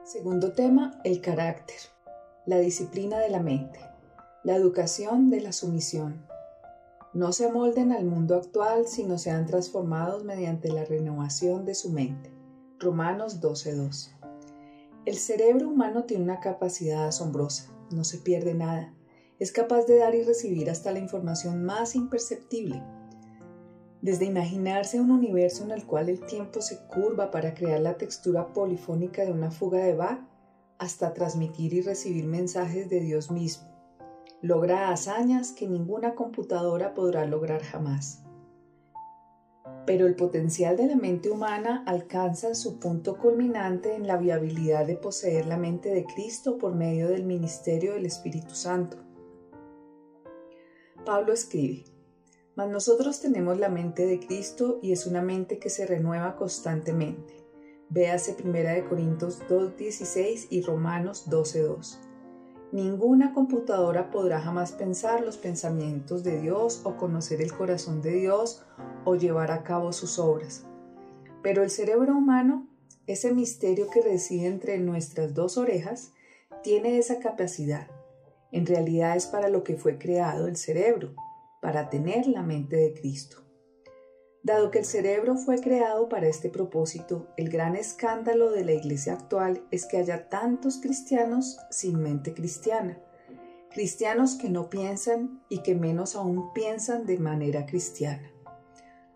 Segundo tema, el carácter, la disciplina de la mente, la educación de la sumisión. No se amolden al mundo actual, sino sean transformados mediante la renovación de su mente. Romanos 12:2. El cerebro humano tiene una capacidad asombrosa, no se pierde nada. Es capaz de dar y recibir hasta la información más imperceptible. Desde imaginarse un universo en el cual el tiempo se curva para crear la textura polifónica de una fuga de Bach, hasta transmitir y recibir mensajes de Dios mismo. Logra hazañas que ninguna computadora podrá lograr jamás. Pero el potencial de la mente humana alcanza su punto culminante en la viabilidad de poseer la mente de Cristo por medio del ministerio del Espíritu Santo. Pablo escribe: mas nosotros tenemos la mente de Cristo y es una mente que se renueva constantemente. Véase 1 Corintios 2:16 y Romanos 12:2. Ninguna computadora podrá jamás pensar los pensamientos de Dios o conocer el corazón de Dios o llevar a cabo sus obras. Pero el cerebro humano, ese misterio que reside entre nuestras dos orejas, tiene esa capacidad. En realidad es para lo que fue creado el cerebro, para tener la mente de Cristo. Dado que el cerebro fue creado para este propósito, el gran escándalo de la iglesia actual es que haya tantos cristianos sin mente cristiana, cristianos que no piensan y que menos aún piensan de manera cristiana.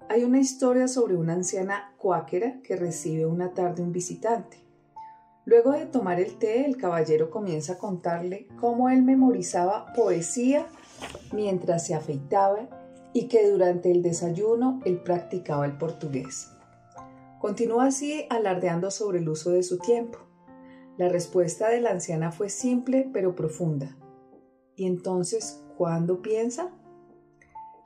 Hay una historia sobre una anciana cuáquera que recibe una tarde un visitante. Luego de tomar el té, el caballero comienza a contarle cómo él memorizaba poesía mientras se afeitaba y que durante el desayuno él practicaba el portugués. Continúa así alardeando sobre el uso de su tiempo. La respuesta de la anciana fue simple pero profunda. ¿Y entonces cuándo piensa?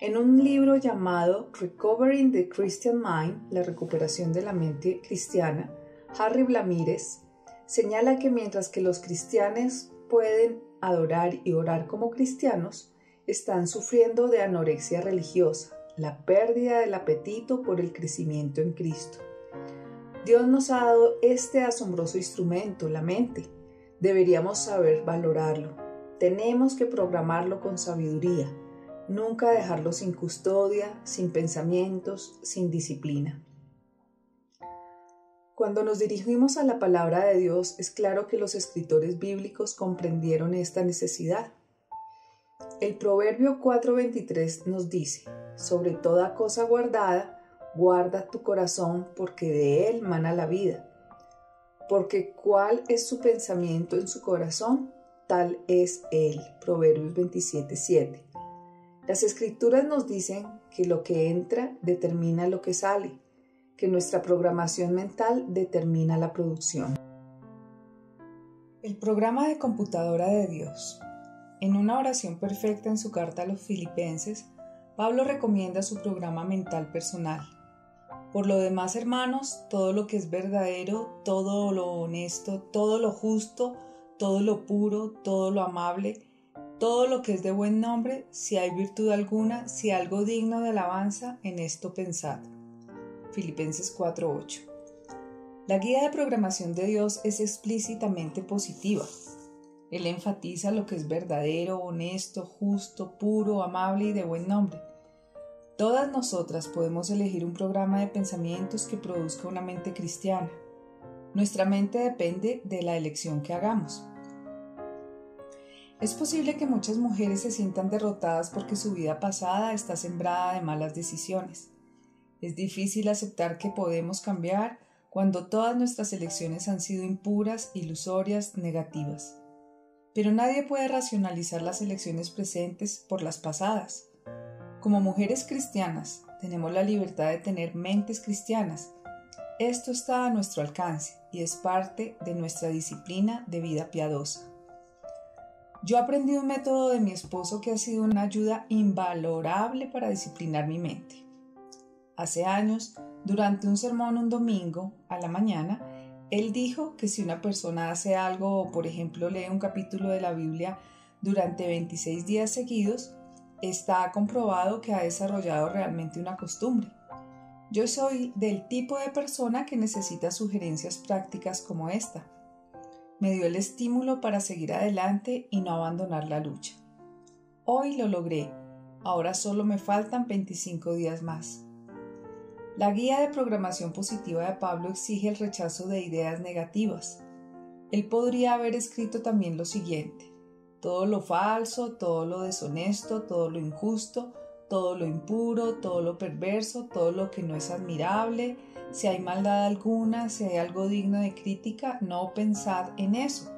En un libro llamado Recovering the Christian Mind, la recuperación de la mente cristiana, Harry Blamires señala que mientras que los cristianos pueden adorar y orar como cristianos, están sufriendo de anorexia religiosa, la pérdida del apetito por el crecimiento en Cristo. Dios nos ha dado este asombroso instrumento, la mente. Deberíamos saber valorarlo. Tenemos que programarlo con sabiduría, nunca dejarlo sin custodia, sin pensamientos, sin disciplina. Cuando nos dirigimos a la palabra de Dios, es claro que los escritores bíblicos comprendieron esta necesidad. El Proverbio 4:23 nos dice: sobre toda cosa guardada, guarda tu corazón, porque de él mana la vida. Porque cuál es su pensamiento en su corazón, tal es él. Proverbios 27:7. Las escrituras nos dicen que lo que entra determina lo que sale, que nuestra programación mental determina la producción. El programa de computadora de Dios. En una oración perfecta en su carta a los Filipenses, Pablo recomienda su programa mental personal. Por lo demás, hermanos, todo lo que es verdadero, todo lo honesto, todo lo justo, todo lo puro, todo lo amable, todo lo que es de buen nombre, si hay virtud alguna, si algo digno de alabanza, en esto pensad. Filipenses 4:8. La guía de programación de Dios es explícitamente positiva. Él enfatiza lo que es verdadero, honesto, justo, puro, amable y de buen nombre. Todas nosotras podemos elegir un programa de pensamientos que produzca una mente cristiana. Nuestra mente depende de la elección que hagamos. Es posible que muchas mujeres se sientan derrotadas porque su vida pasada está sembrada de malas decisiones. Es difícil aceptar que podemos cambiar cuando todas nuestras elecciones han sido impuras, ilusorias, negativas. Pero nadie puede racionalizar las elecciones presentes por las pasadas. Como mujeres cristianas, tenemos la libertad de tener mentes cristianas. Esto está a nuestro alcance y es parte de nuestra disciplina de vida piadosa. Yo aprendí un método de mi esposo que ha sido una ayuda invalorable para disciplinar mi mente. Hace años, durante un sermón un domingo a la mañana, él dijo que si una persona hace algo o, por ejemplo, lee un capítulo de la Biblia durante 26 días seguidos, está comprobado que ha desarrollado realmente una costumbre. Yo soy del tipo de persona que necesita sugerencias prácticas como esta. Me dio el estímulo para seguir adelante y no abandonar la lucha. Hoy lo logré. Ahora solo me faltan 25 días más. La guía de programación positiva de Pablo exige el rechazo de ideas negativas. Él podría haber escrito también lo siguiente: todo lo falso, todo lo deshonesto, todo lo injusto, todo lo impuro, todo lo perverso, todo lo que no es admirable, si hay maldad alguna, si hay algo digno de crítica, no pensad en eso.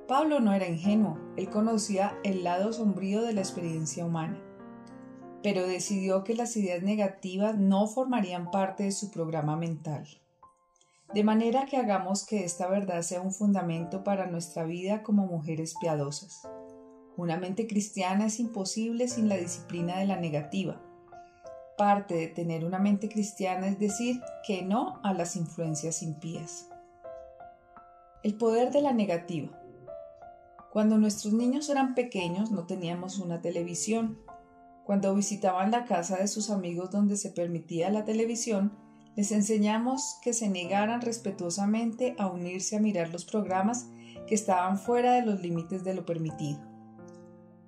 Pablo no era ingenuo, él conocía el lado sombrío de la experiencia humana, pero decidió que las ideas negativas no formarían parte de su programa mental. De manera que hagamos que esta verdad sea un fundamento para nuestra vida como mujeres piadosas. Una mente cristiana es imposible sin la disciplina de la negativa. Parte de tener una mente cristiana es decir que no a las influencias impías. El poder de la negativa. Cuando nuestros niños eran pequeños no teníamos una televisión. Cuando visitaban la casa de sus amigos donde se permitía la televisión, les enseñamos que se negaran respetuosamente a unirse a mirar los programas que estaban fuera de los límites de lo permitido.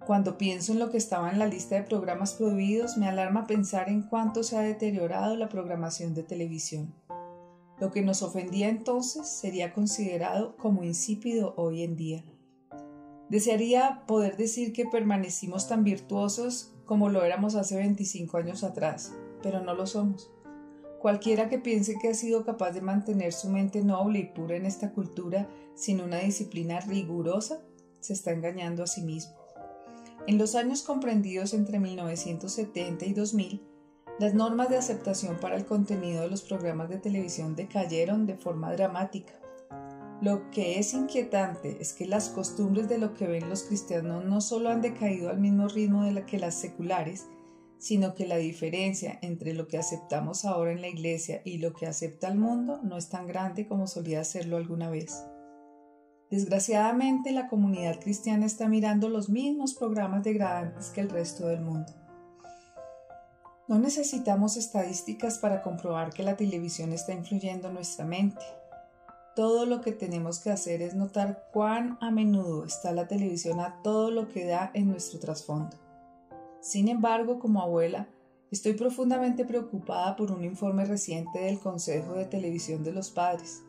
Cuando pienso en lo que estaba en la lista de programas prohibidos, me alarma pensar en cuánto se ha deteriorado la programación de televisión. Lo que nos ofendía entonces sería considerado como insípido hoy en día. Desearía poder decir que permanecimos tan virtuosos como lo éramos hace 25 años atrás, pero no lo somos. Cualquiera que piense que ha sido capaz de mantener su mente noble y pura en esta cultura sin una disciplina rigurosa, se está engañando a sí mismo. En los años comprendidos entre 1970 y 2000, las normas de aceptación para el contenido de los programas de televisión decayeron de forma dramática. Lo que es inquietante es que las costumbres de lo que ven los cristianos no solo han decaído al mismo ritmo que las seculares, sino que la diferencia entre lo que aceptamos ahora en la iglesia y lo que acepta el mundo no es tan grande como solía serlo alguna vez. Desgraciadamente, la comunidad cristiana está mirando los mismos programas degradantes que el resto del mundo. No necesitamos estadísticas para comprobar que la televisión está influyendo en nuestra mente. Todo lo que tenemos que hacer es notar cuán a menudo está la televisión a todo lo que da en nuestro trasfondo. Sin embargo, como abuela, estoy profundamente preocupada por un informe reciente del Consejo de Televisión de los Padres.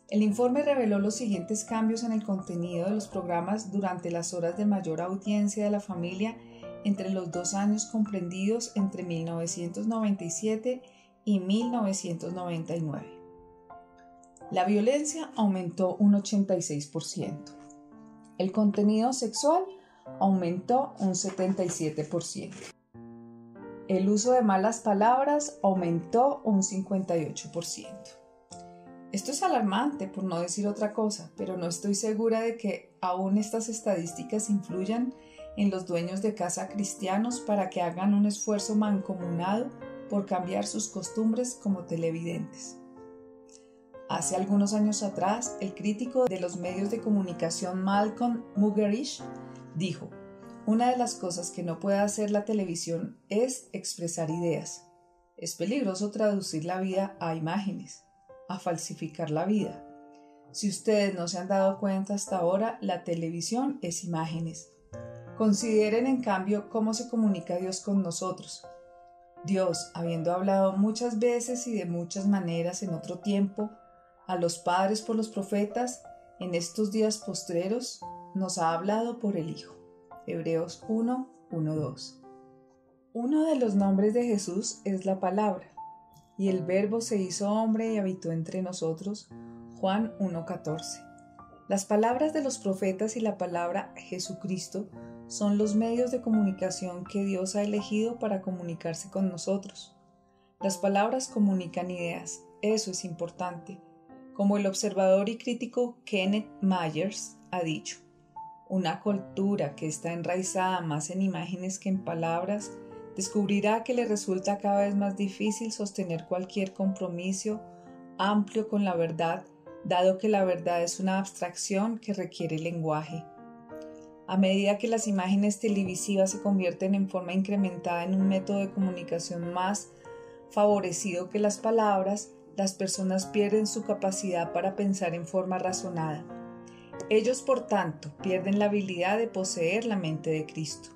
El informe reveló los siguientes cambios en el contenido de los programas durante las horas de mayor audiencia de la familia entre los 2 años comprendidos entre 1997 y 1999. La violencia aumentó un 86%. El contenido sexual aumentó un 77%. El uso de malas palabras aumentó un 58%. Esto es alarmante, por no decir otra cosa, pero no estoy segura de que aún estas estadísticas influyan en los dueños de casa cristianos para que hagan un esfuerzo mancomunado por cambiar sus costumbres como televidentes. Hace algunos años atrás, el crítico de los medios de comunicación Malcolm Muggeridge dijo: una de las cosas que no puede hacer la televisión es expresar ideas. Es peligroso traducir la vida a imágenes, a falsificar la vida. Si ustedes no se han dado cuenta hasta ahora, la televisión es imágenes. Consideren en cambio cómo se comunica Dios con nosotros. Dios, habiendo hablado muchas veces y de muchas maneras en otro tiempo, a los padres por los profetas, en estos días postreros, nos ha hablado por el Hijo. Hebreos 1:1-2. Uno de los nombres de Jesús es la palabra, y el Verbo se hizo hombre y habitó entre nosotros. Juan 1:14. Las palabras de los profetas y la palabra Jesucristo son los medios de comunicación que Dios ha elegido para comunicarse con nosotros. Las palabras comunican ideas, eso es importante. Como el observador y crítico Kenneth Myers ha dicho, una cultura que está enraizada más en imágenes que en palabras descubrirá que le resulta cada vez más difícil sostener cualquier compromiso amplio con la verdad, dado que la verdad es una abstracción que requiere lenguaje. A medida que las imágenes televisivas se convierten en forma incrementada en un método de comunicación más favorecido que las palabras, las personas pierden su capacidad para pensar en forma razonada. Ellos, por tanto, pierden la habilidad de poseer la mente de Cristo.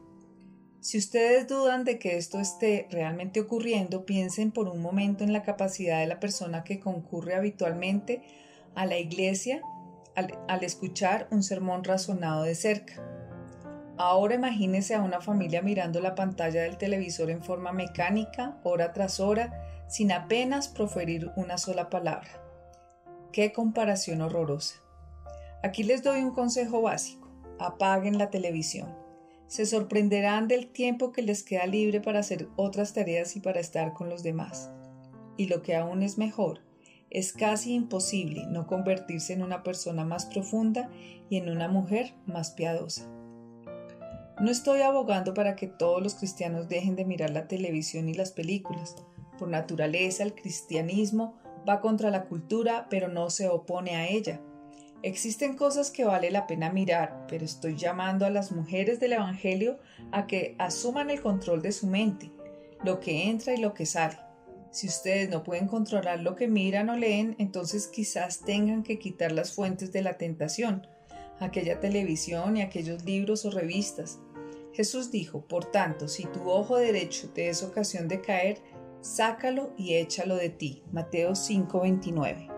Si ustedes dudan de que esto esté realmente ocurriendo, piensen por un momento en la capacidad de la persona que concurre habitualmente a la iglesia al escuchar un sermón razonado de cerca. Ahora imagínese a una familia mirando la pantalla del televisor en forma mecánica, hora tras hora, sin apenas proferir una sola palabra. ¡Qué comparación horrorosa! Aquí les doy un consejo básico: apaguen la televisión. Se sorprenderán del tiempo que les queda libre para hacer otras tareas y para estar con los demás. Y lo que aún es mejor, es casi imposible no convertirse en una persona más profunda y en una mujer más piadosa. No estoy abogando para que todos los cristianos dejen de mirar la televisión y las películas. Por naturaleza, el cristianismo va contra la cultura, pero no se opone a ella. Existen cosas que vale la pena mirar, pero estoy llamando a las mujeres del Evangelio a que asuman el control de su mente, lo que entra y lo que sale. Si ustedes no pueden controlar lo que miran o leen, entonces quizás tengan que quitar las fuentes de la tentación, aquella televisión y aquellos libros o revistas. Jesús dijo: por tanto, si tu ojo derecho te es ocasión de caer, sácalo y échalo de ti. Mateo 5:29.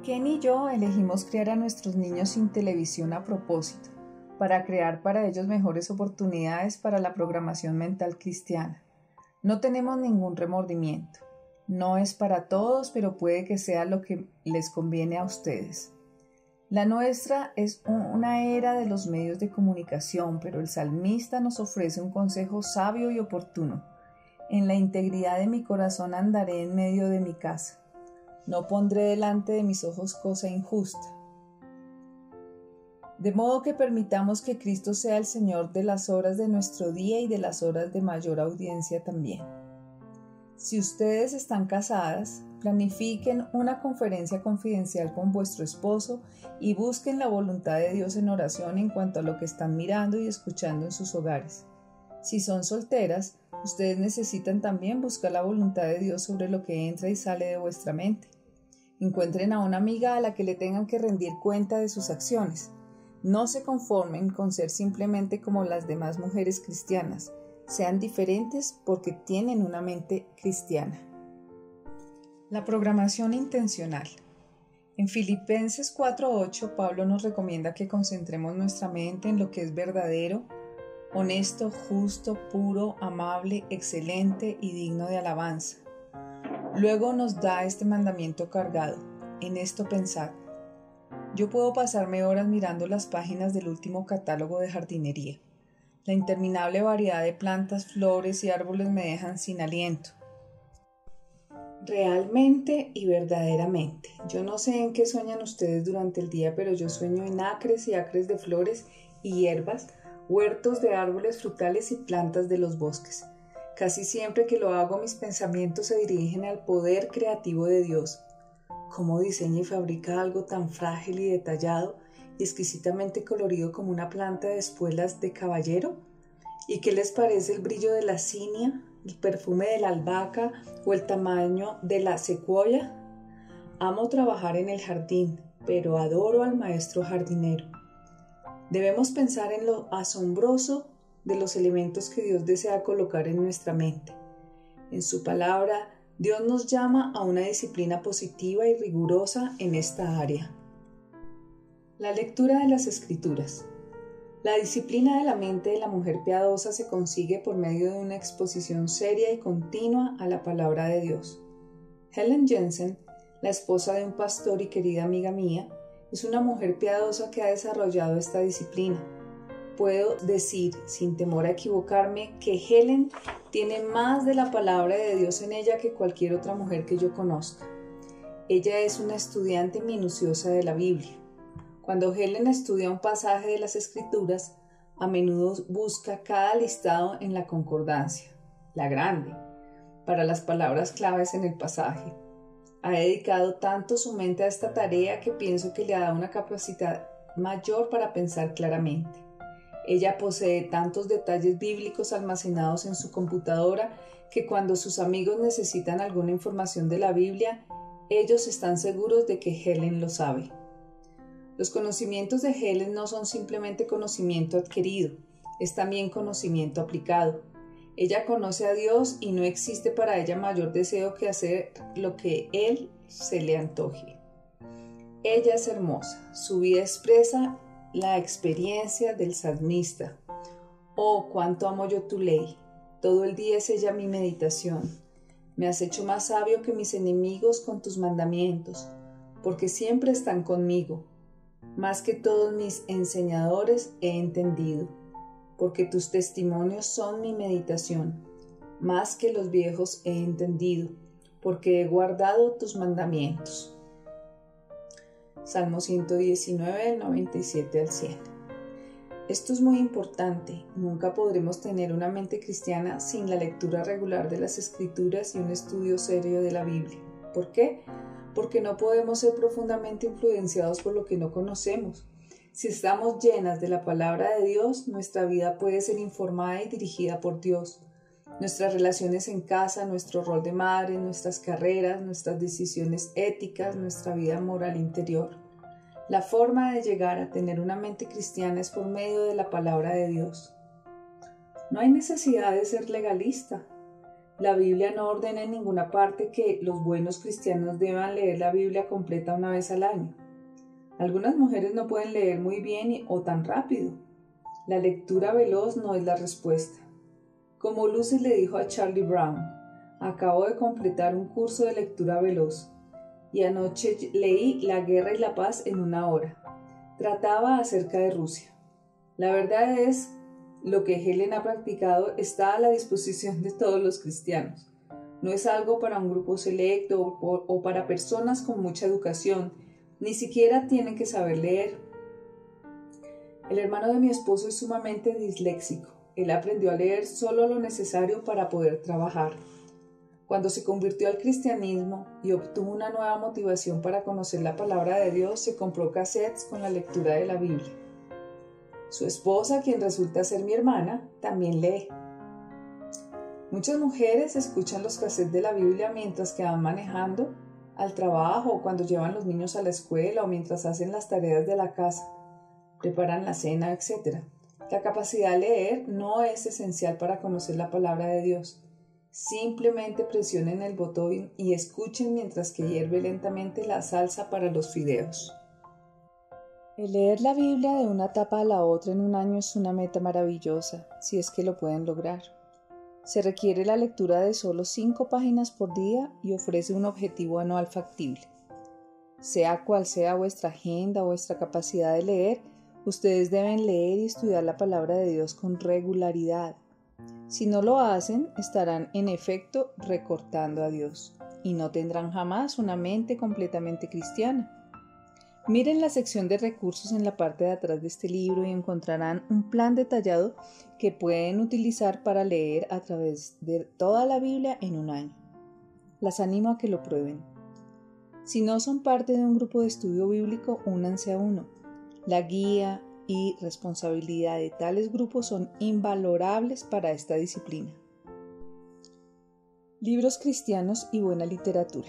Ken y yo elegimos criar a nuestros niños sin televisión a propósito, para crear para ellos mejores oportunidades para la programación mental cristiana. No tenemos ningún remordimiento. No es para todos, pero puede que sea lo que les conviene a ustedes. La nuestra es una era de los medios de comunicación, pero el salmista nos ofrece un consejo sabio y oportuno. En la integridad de mi corazón andaré en medio de mi casa. No pondré delante de mis ojos cosa injusta. De modo que permitamos que Cristo sea el Señor de las horas de nuestro día y de las horas de mayor audiencia también. Si ustedes están casadas, planifiquen una conferencia confidencial con vuestro esposo y busquen la voluntad de Dios en oración en cuanto a lo que están mirando y escuchando en sus hogares. Si son solteras, ustedes necesitan también buscar la voluntad de Dios sobre lo que entra y sale de vuestra mente. Encuentren a una amiga a la que le tengan que rendir cuenta de sus acciones. No se conformen con ser simplemente como las demás mujeres cristianas. Sean diferentes porque tienen una mente cristiana. La programación intencional. En Filipenses 4:8, Pablo nos recomienda que concentremos nuestra mente en lo que es verdadero, honesto, justo, puro, amable, excelente y digno de alabanza. Luego nos da este mandamiento cargado: en esto pensad. Yo puedo pasarme horas mirando las páginas del último catálogo de jardinería. La interminable variedad de plantas, flores y árboles me dejan sin aliento. Realmente y verdaderamente. Yo no sé en qué sueñan ustedes durante el día, pero yo sueño en acres y acres de flores y hierbas, huertos de árboles frutales y plantas de los bosques. Casi siempre que lo hago, mis pensamientos se dirigen al poder creativo de Dios. ¿Cómo diseña y fabrica algo tan frágil y detallado y exquisitamente colorido como una planta de espuelas de caballero? ¿Y qué les parece el brillo de la cinia, el perfume de la albahaca o el tamaño de la secuoya? Amo trabajar en el jardín, pero adoro al maestro jardinero. Debemos pensar en lo asombroso de los elementos que Dios desea colocar en nuestra mente. En su palabra, Dios nos llama a una disciplina positiva y rigurosa en esta área. La lectura de las Escrituras. La disciplina de la mente de la mujer piadosa se consigue por medio de una exposición seria y continua a la palabra de Dios. Helen Jensen, la esposa de un pastor y querida amiga mía, es una mujer piadosa que ha desarrollado esta disciplina. Puedo decir, sin temor a equivocarme, que Helen tiene más de la palabra de Dios en ella que cualquier otra mujer que yo conozca. Ella es una estudiante minuciosa de la Biblia. Cuando Helen estudia un pasaje de las Escrituras, a menudo busca cada listado en la concordancia, la grande, para las palabras claves en el pasaje. Ha dedicado tanto su mente a esta tarea que pienso que le ha dado una capacidad mayor para pensar claramente. Ella posee tantos detalles bíblicos almacenados en su computadora que cuando sus amigos necesitan alguna información de la Biblia, ellos están seguros de que Helen lo sabe. Los conocimientos de Helen no son simplemente conocimiento adquirido, es también conocimiento aplicado. Ella conoce a Dios y no existe para ella mayor deseo que hacer lo que Él se le antoje. Ella es hermosa, su vida expresa la experiencia del salmista. Oh, cuánto amo yo tu ley, todo el día es ella mi meditación. Me has hecho más sabio que mis enemigos con tus mandamientos, porque siempre están conmigo. Más que todos mis enseñadores he entendido, porque tus testimonios son mi meditación. Más que los viejos he entendido, porque he guardado tus mandamientos. Salmo 119, del 97 al 100. Esto es muy importante. Nunca podremos tener una mente cristiana sin la lectura regular de las Escrituras y un estudio serio de la Biblia. ¿Por qué? Porque no podemos ser profundamente influenciados por lo que no conocemos. Si estamos llenas de la palabra de Dios, nuestra vida puede ser informada y dirigida por Dios. Nuestras relaciones en casa, nuestro rol de madre, nuestras carreras, nuestras decisiones éticas, nuestra vida moral interior. La forma de llegar a tener una mente cristiana es por medio de la palabra de Dios. No hay necesidad de ser legalista. La Biblia no ordena en ninguna parte que los buenos cristianos deban leer la Biblia completa una vez al año. Algunas mujeres no pueden leer muy bien o tan rápido. La lectura veloz no es la respuesta. Como Lucy le dijo a Charlie Brown, acabo de completar un curso de lectura veloz y anoche leí La guerra y la paz en 1 hora. Trataba acerca de Rusia. La verdad es, lo que Helen ha practicado está a la disposición de todos los cristianos. No es algo para un grupo selecto o para personas con mucha educación. Ni siquiera tienen que saber leer. El hermano de mi esposo es sumamente disléxico. Él aprendió a leer solo lo necesario para poder trabajar. Cuando se convirtió al cristianismo y obtuvo una nueva motivación para conocer la palabra de Dios, se compró cassettes con la lectura de la Biblia. Su esposa, quien resulta ser mi hermana, también lee. Muchas mujeres escuchan los cassettes de la Biblia mientras que van manejando al trabajo o cuando llevan los niños a la escuela o mientras hacen las tareas de la casa, preparan la cena, etc. La capacidad de leer no es esencial para conocer la palabra de Dios. Simplemente presionen el botón y escuchen mientras que hierve lentamente la salsa para los fideos. El leer la Biblia de una etapa a la otra en un año es una meta maravillosa, si es que lo pueden lograr. Se requiere la lectura de solo 5 páginas por día y ofrece un objetivo anual factible. Sea cual sea vuestra agenda o vuestra capacidad de leer, ustedes deben leer y estudiar la palabra de Dios con regularidad. Si no lo hacen, estarán en efecto recortando a Dios y no tendrán jamás una mente completamente cristiana. Miren la sección de recursos en la parte de atrás de este libro y encontrarán un plan detallado que pueden utilizar para leer a través de toda la Biblia en un año. Las animo a que lo prueben. Si no son parte de un grupo de estudio bíblico, únanse a uno. La guía y responsabilidad de tales grupos son invalorables para esta disciplina. Libros cristianos y buena literatura.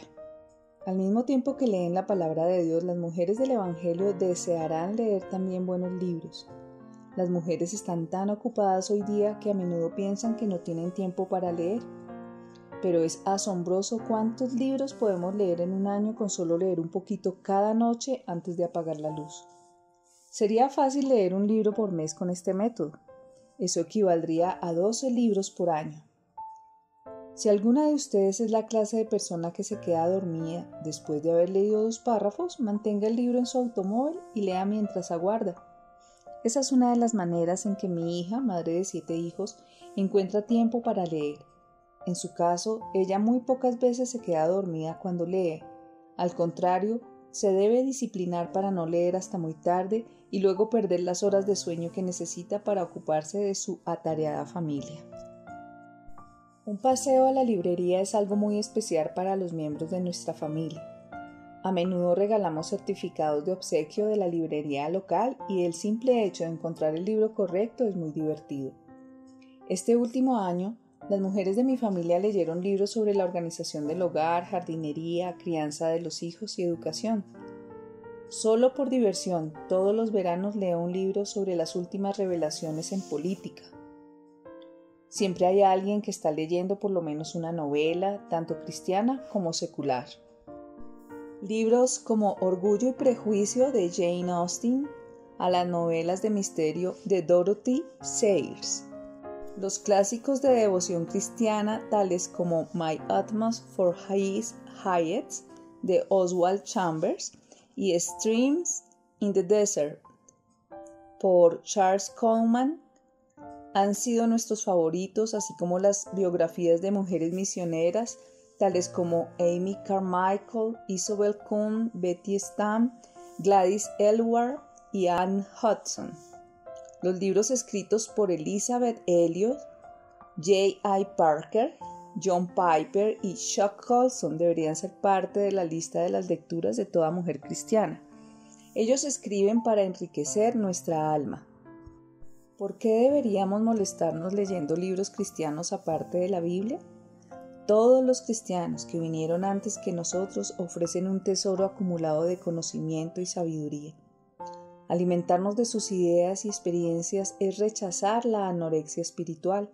Al mismo tiempo que leen la palabra de Dios, las mujeres del Evangelio desearán leer también buenos libros. Las mujeres están tan ocupadas hoy día que a menudo piensan que no tienen tiempo para leer. Pero es asombroso cuántos libros podemos leer en un año con solo leer un poquito cada noche antes de apagar la luz. Sería fácil leer un libro por mes con este método. Eso equivaldría a 12 libros por año. Si alguna de ustedes es la clase de persona que se queda dormida después de haber leído 2 párrafos, mantenga el libro en su automóvil y lea mientras aguarda. Esa es una de las maneras en que mi hija, madre de 7 hijos, encuentra tiempo para leer. En su caso, ella muy pocas veces se queda dormida cuando lee. Al contrario, se debe disciplinar para no leer hasta muy tarde y luego perder las horas de sueño que necesita para ocuparse de su atareada familia. Un paseo a la librería es algo muy especial para los miembros de nuestra familia. A menudo regalamos certificados de obsequio de la librería local y el simple hecho de encontrar el libro correcto es muy divertido. Este último año, las mujeres de mi familia leyeron libros sobre la organización del hogar, jardinería, crianza de los hijos y educación. Solo por diversión, todos los veranos leo un libro sobre las últimas revelaciones en política. Siempre hay alguien que está leyendo por lo menos una novela, tanto cristiana como secular. Libros como Orgullo y Prejuicio de Jane Austen, a las novelas de misterio de Dorothy Sayers. Los clásicos de devoción cristiana tales como My Utmost for His Heights de Oswald Chambers y Streams in the Desert por Charles Coleman han sido nuestros favoritos, así como las biografías de mujeres misioneras tales como Amy Carmichael, Isobel Kuhn, Betty Stam, Gladys Aylward y Anne Hudson. Los libros escritos por Elizabeth Elliot, J.I. Parker, John Piper y Chuck Colson deberían ser parte de la lista de las lecturas de toda mujer cristiana. Ellos escriben para enriquecer nuestra alma. ¿Por qué deberíamos molestarnos leyendo libros cristianos aparte de la Biblia? Todos los cristianos que vinieron antes que nosotros ofrecen un tesoro acumulado de conocimiento y sabiduría. Alimentarnos de sus ideas y experiencias es rechazar la anorexia espiritual.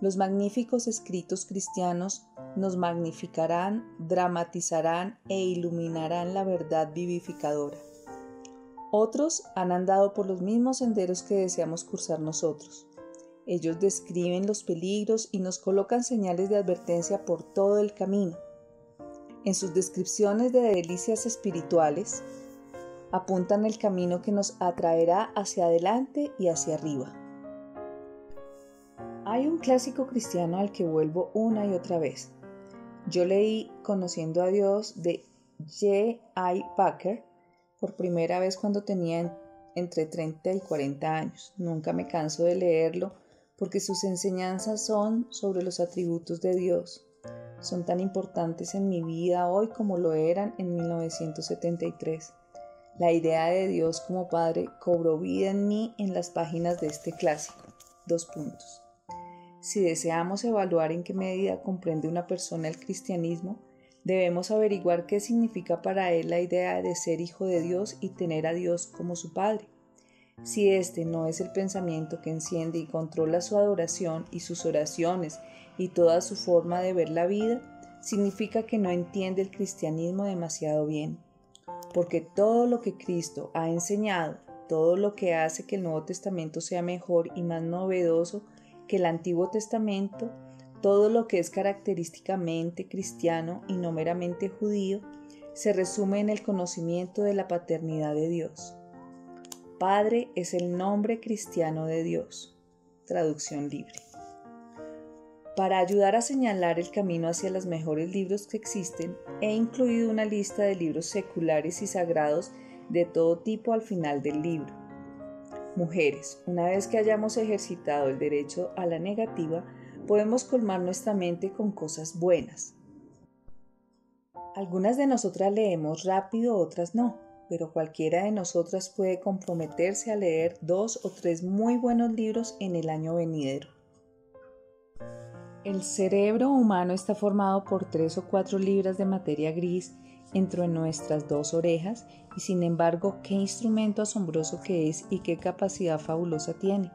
Los magníficos escritos cristianos nos magnificarán, dramatizarán e iluminarán la verdad vivificadora. Otros han andado por los mismos senderos que deseamos cursar nosotros. Ellos describen los peligros y nos colocan señales de advertencia por todo el camino. En sus descripciones de delicias espirituales, apuntan el camino que nos atraerá hacia adelante y hacia arriba. Hay un clásico cristiano al que vuelvo una y otra vez. Yo leí Conociendo a Dios de J.I. Packer por primera vez cuando tenía entre 30 y 40 años. Nunca me canso de leerlo porque sus enseñanzas son sobre los atributos de Dios. Son tan importantes en mi vida hoy como lo eran en 1973. La idea de Dios como Padre cobró vida en mí en las páginas de este clásico. 2 puntos. Si deseamos evaluar en qué medida comprende una persona el cristianismo, debemos averiguar qué significa para él la idea de ser hijo de Dios y tener a Dios como su Padre. Si este no es el pensamiento que enciende y controla su adoración y sus oraciones y toda su forma de ver la vida, significa que no entiende el cristianismo demasiado bien. Porque todo lo que Cristo ha enseñado, todo lo que hace que el Nuevo Testamento sea mejor y más novedoso que el Antiguo Testamento, todo lo que es característicamente cristiano y no meramente judío, se resume en el conocimiento de la paternidad de Dios. Padre es el nombre cristiano de Dios. Traducción libre. Para ayudar a señalar el camino hacia los mejores libros que existen, he incluido una lista de libros seculares y sagrados de todo tipo al final del libro. Mujeres, una vez que hayamos ejercitado el derecho a la negativa, podemos colmar nuestra mente con cosas buenas. Algunas de nosotras leemos rápido, otras no, pero cualquiera de nosotras puede comprometerse a leer 2 o 3 muy buenos libros en el año venidero. El cerebro humano está formado por 3 o 4 libras de materia gris entre nuestras 2 orejas y sin embargo, qué instrumento asombroso que es y qué capacidad fabulosa tiene.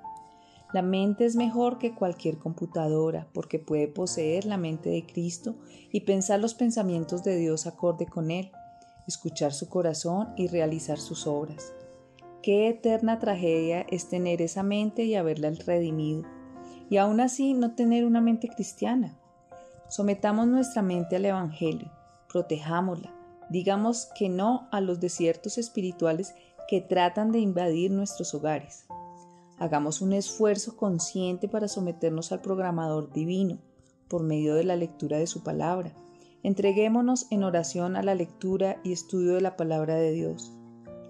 La mente es mejor que cualquier computadora porque puede poseer la mente de Cristo y pensar los pensamientos de Dios acorde con Él, escuchar su corazón y realizar sus obras. Qué eterna tragedia es tener esa mente y haberla redimido, y aún así no tener una mente cristiana. Sometamos nuestra mente al Evangelio, protejámosla, digamos que no a los desiertos espirituales que tratan de invadir nuestros hogares. Hagamos un esfuerzo consciente para someternos al programador divino por medio de la lectura de su palabra. Entreguémonos en oración a la lectura y estudio de la palabra de Dios.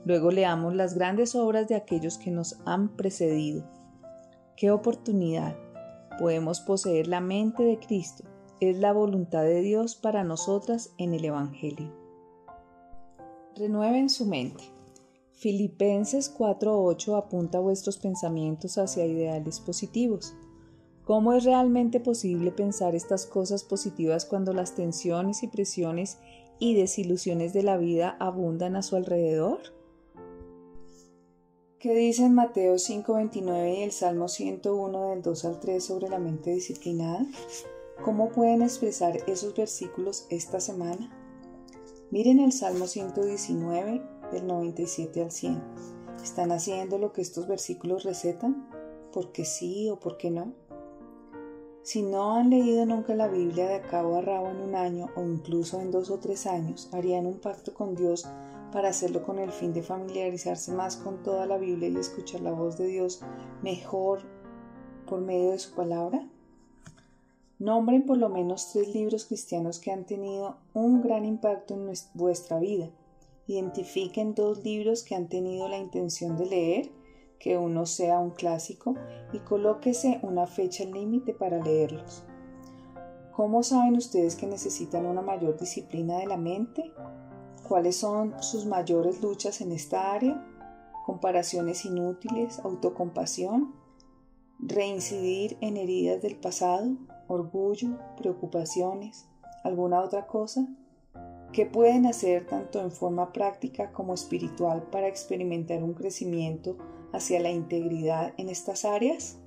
Luego leamos las grandes obras de aquellos que nos han precedido. ¡Qué oportunidad! Podemos poseer la mente de Cristo. Es la voluntad de Dios para nosotras en el Evangelio. Renueven su mente. Filipenses 4:8 apunta vuestros pensamientos hacia ideales positivos. ¿Cómo es realmente posible pensar estas cosas positivas cuando las tensiones y presiones y desilusiones de la vida abundan a su alrededor? ¿Qué dicen Mateo 5:29 y el Salmo 101 del 2 al 3 sobre la mente disciplinada? ¿Cómo pueden expresar esos versículos esta semana? Miren el Salmo 119 del 97 al 100. ¿Están haciendo lo que estos versículos recetan? ¿Por qué sí o por qué no? Si no han leído nunca la Biblia de cabo a rabo en un año o incluso en 2 o 3 años, ¿harían un pacto con Dios para hacerlo con el fin de familiarizarse más con toda la Biblia y escuchar la voz de Dios mejor por medio de su palabra? Nombren por lo menos 3 libros cristianos que han tenido un gran impacto en vuestra vida. Identifiquen 2 libros que han tenido la intención de leer, que uno sea un clásico, y colóquese una fecha límite para leerlos. ¿Cómo saben ustedes que necesitan una mayor disciplina de la mente? ¿Cuáles son sus mayores luchas en esta área? ¿Comparaciones inútiles? ¿Autocompasión? ¿Reincidir en heridas del pasado? ¿Orgullo? ¿Preocupaciones? ¿Alguna otra cosa? ¿Qué pueden hacer tanto en forma práctica como espiritual para experimentar un crecimiento hacia la integridad en estas áreas?